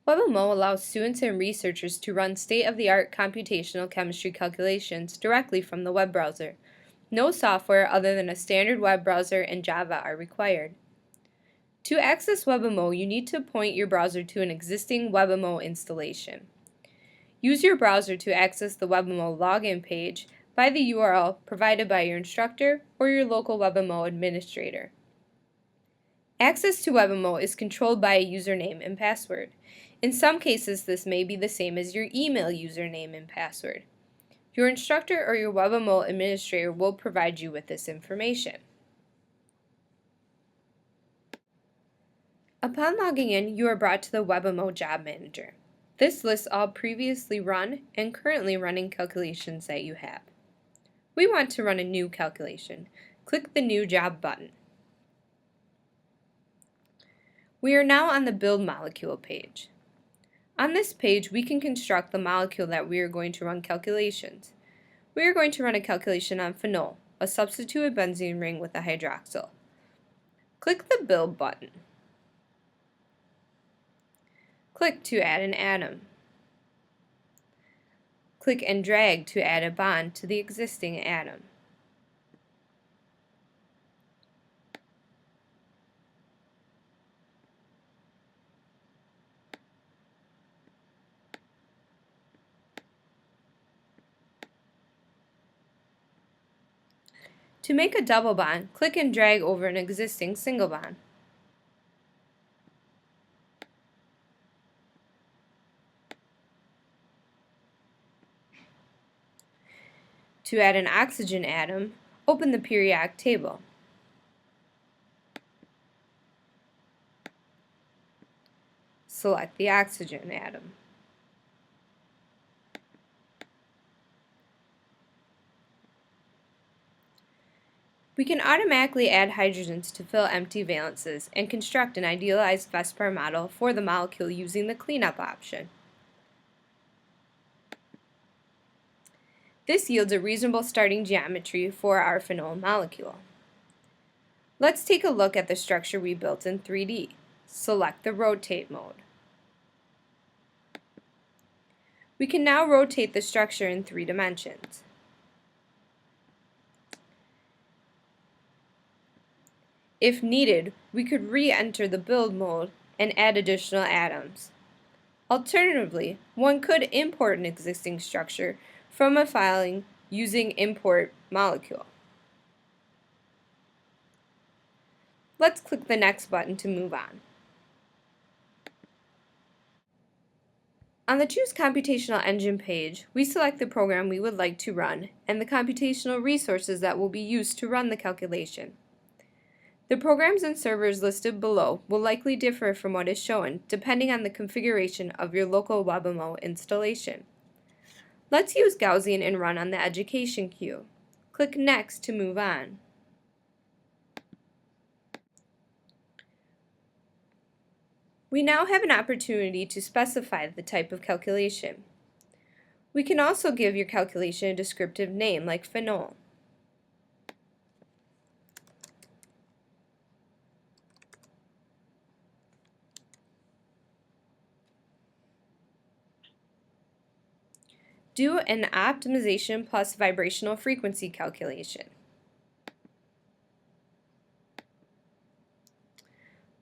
WebMO allows students and researchers to run state-of-the-art computational chemistry calculations directly from the web browser. No software other than a standard web browser and Java are required. To access WebMO, you need to point your browser to an existing WebMO installation. Use your browser to access the WebMO login page by the URL provided by your instructor or your local WebMO administrator. Access to WebMO is controlled by a username and password. In some cases, this may be the same as your email username and password. Your instructor or your WebMO administrator will provide you with this information. Upon logging in, you are brought to the WebMO Job Manager. This lists all previously run and currently running calculations that you have. We want to run a new calculation. Click the New Job button. We are now on the Build Molecule page. On this page, we can construct the molecule that we are going to run calculations. We are going to run a calculation on phenol, a substituted benzene ring with a hydroxyl. Click the Build button. Click to add an atom. Click and drag to add a bond to the existing atom. To make a double bond, click and drag over an existing single bond. To add an oxygen atom, open the periodic table. Select the oxygen atom. We can automatically add hydrogens to fill empty valences and construct an idealized Vespar model for the molecule using the cleanup option. This yields a reasonable starting geometry for our phenol molecule. Let's take a look at the structure we built in 3D. Select the Rotate mode. We can now rotate the structure in 3 dimensions. If needed, we could re-enter the Build mode and add additional atoms. Alternatively, one could import an existing structure from a filing using Import Molecule. Let's click the Next button to move on. On the Choose Computational Engine page, we select the program we would like to run and the computational resources that will be used to run the calculation. The programs and servers listed below will likely differ from what is shown depending on the configuration of your local WebMO installation. Let's use Gaussian and run on the education queue. Click Next to move on. We now have an opportunity to specify the type of calculation. We can also give your calculation a descriptive name like phenol. Do an optimization plus vibrational frequency calculation.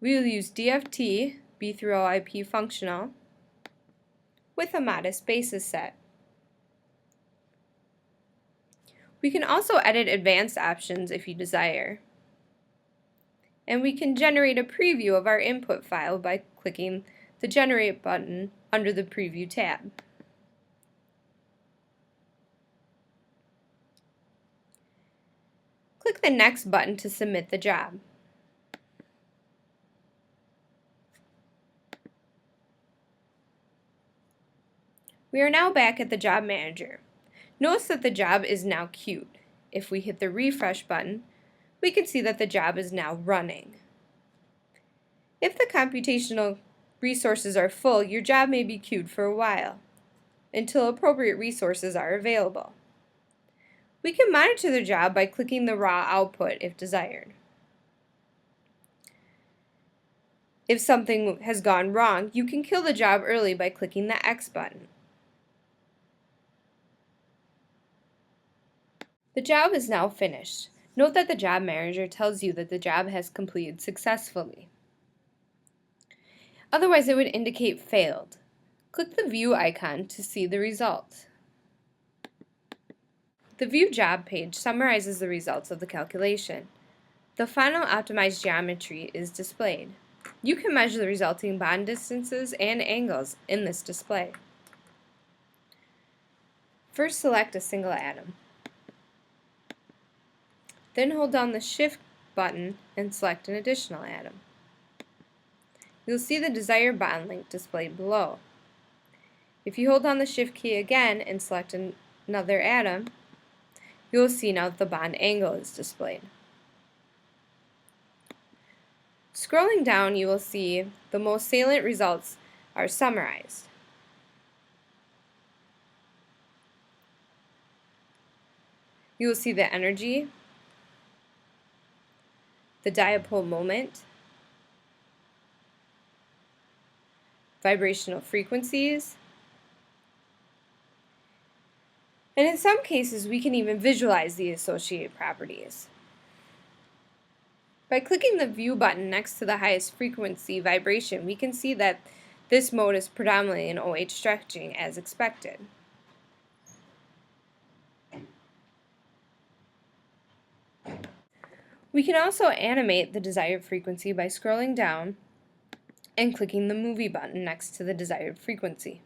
We will use DFT, B through OIP functional, with a modest basis set. We can also edit advanced options if you desire. And we can generate a preview of our input file by clicking the Generate button under the Preview tab. Click the Next button to submit the job. We are now back at the Job Manager. Notice that the job is now queued. If we hit the Refresh button, we can see that the job is now running. If the computational resources are full, your job may be queued for a while, until appropriate resources are available. We can monitor the job by clicking the raw output if desired. If something has gone wrong, you can kill the job early by clicking the X button. The job is now finished. Note that the Job Manager tells you that the job has completed successfully. Otherwise, it would indicate failed. Click the View icon to see the result. The View Job page summarizes the results of the calculation. The final optimized geometry is displayed. You can measure the resulting bond distances and angles in this display. First, select a single atom. Then hold down the Shift button and select an additional atom. You'll see the desired bond length displayed below. If you hold down the Shift key again and select another atom, you'll see now that the bond angle is displayed. Scrolling down, you will see the most salient results are summarized. You will see the energy, the dipole moment, vibrational frequencies, and in some cases we can even visualize the associated properties. By clicking the View button next to the highest frequency vibration, we can see that this mode is predominantly in OH stretching as expected. We can also animate the desired frequency by scrolling down and clicking the Movie button next to the desired frequency.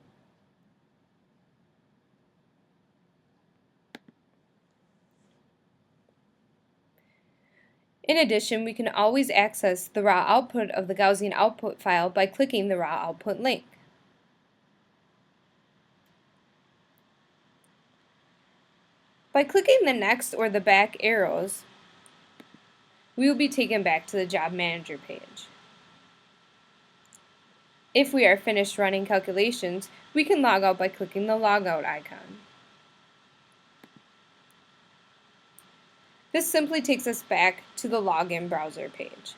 In addition, we can always access the raw output of the Gaussian output file by clicking the raw output link. By clicking the next or the back arrows, we will be taken back to the Job Manager page. If we are finished running calculations, we can log out by clicking the Logout icon. This simply takes us back to the Login browser page.